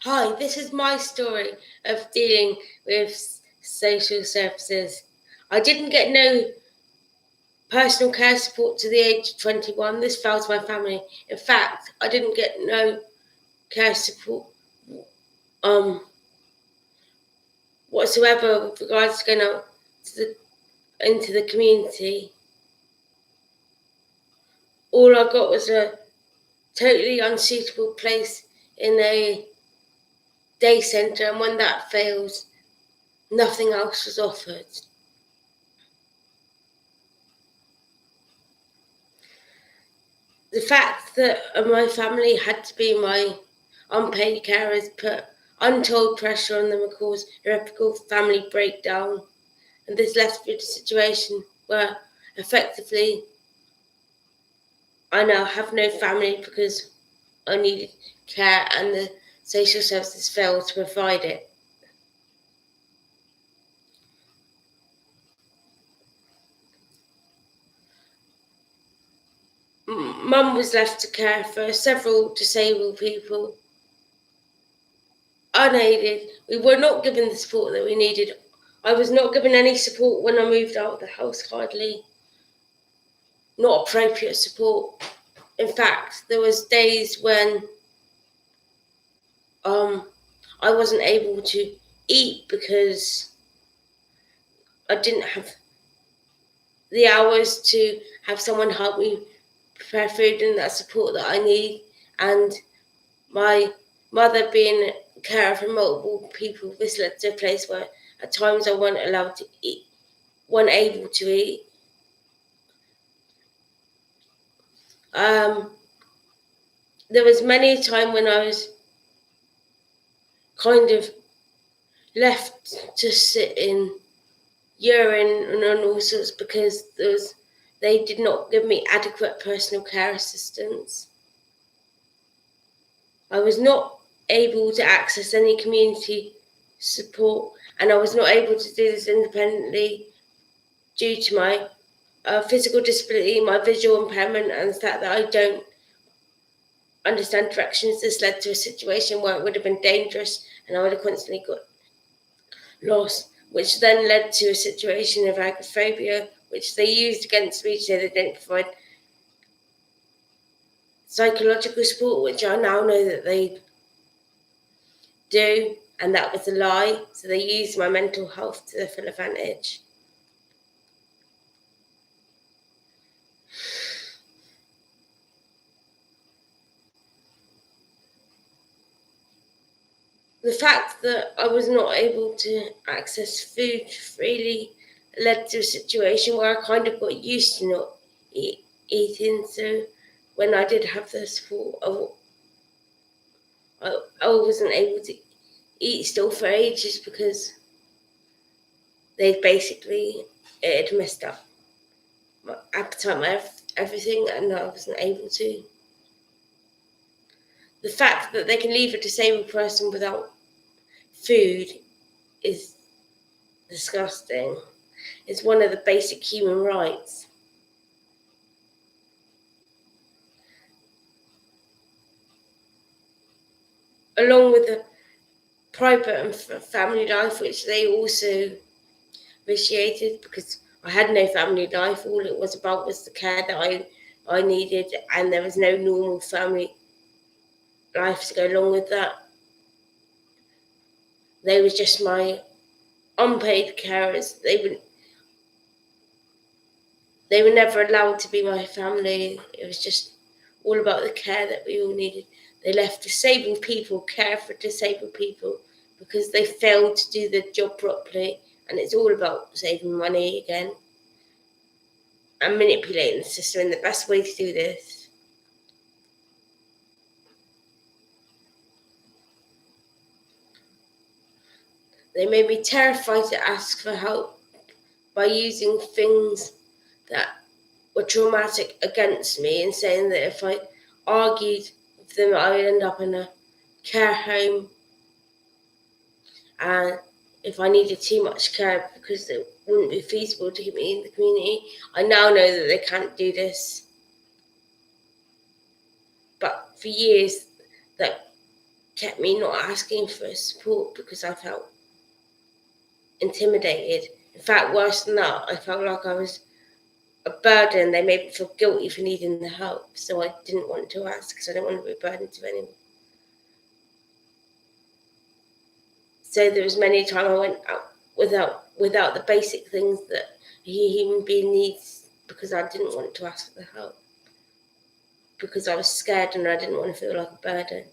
Hi, this is my story of dealing with social services. I didn't get no personal care support to the age of 21. This fell to my family. In fact, I didn't get no care support whatsoever with regards to going out into the community. All I got was a totally unsuitable place in a day centre, and when that failed, nothing else was offered. The fact that my family had to be my unpaid carers put untold pressure on them and caused irreparable family breakdown. And this left me in a situation where effectively I now have no family because I needed care and the social services failed to provide it. Mum was left to care for several disabled people, unaided. We were not given the support that we needed. I was not given any support when I moved out of the house, hardly. Not appropriate support. In fact, there was days when I wasn't able to eat because I didn't have the hours to have someone help me prepare food and that support that I need. And my mother being a carer for multiple people, this led to a place where at times I wasn't allowed to eat, wasn't able to eat. There was many a time when I was kind of left to sit in urine and all sorts because they did not give me adequate personal care assistance. I was not able to access any community support, and I was not able to do this independently due to my physical disability, my visual impairment, and the fact that I don't understand directions. This led to a situation where it would have been dangerous and I would have constantly got lost, which then led to a situation of agoraphobia, which they used against me to say they didn't provide psychological support, which I now know that they do, and that was a lie. So they used my mental health to their full advantage. The fact that I was not able to access food freely led to a situation where I kind of got used to not eating. So when I did have the support, I wasn't able to eat still for ages because it had messed up my appetite, my everything, and I wasn't able to. The fact that they can leave a disabled person without food is disgusting. It's one of the basic human rights. Along with the private and family life, which they also vitiated because I had no family life. All it was about was the care that I needed, and there was no normal family life to go along with that. They were just my unpaid carers. They were never allowed to be my family. It was just all about the care that we all needed. They left disabled people care for disabled people because they failed to do the job properly, and it's all about saving money again and manipulating the system. And the best way to do this they made me terrified to ask for help by using things that were traumatic against me and saying that if I argued with them, I would end up in a care home, and if I needed too much care because it wouldn't be feasible to keep me in the community. I now know that they can't do this. But for years, that kept me not asking for support because I felt intimidated. In fact, worse than that, I felt like I was a burden. They made me feel guilty for needing the help, so I didn't want to ask because I didn't want to be a burden to anyone. So there was many times I went out without the basic things that a human being needs because I didn't want to ask for the help, because I was scared and I didn't want to feel like a burden.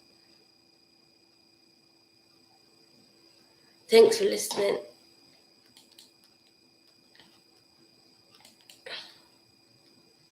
Thanks for listening.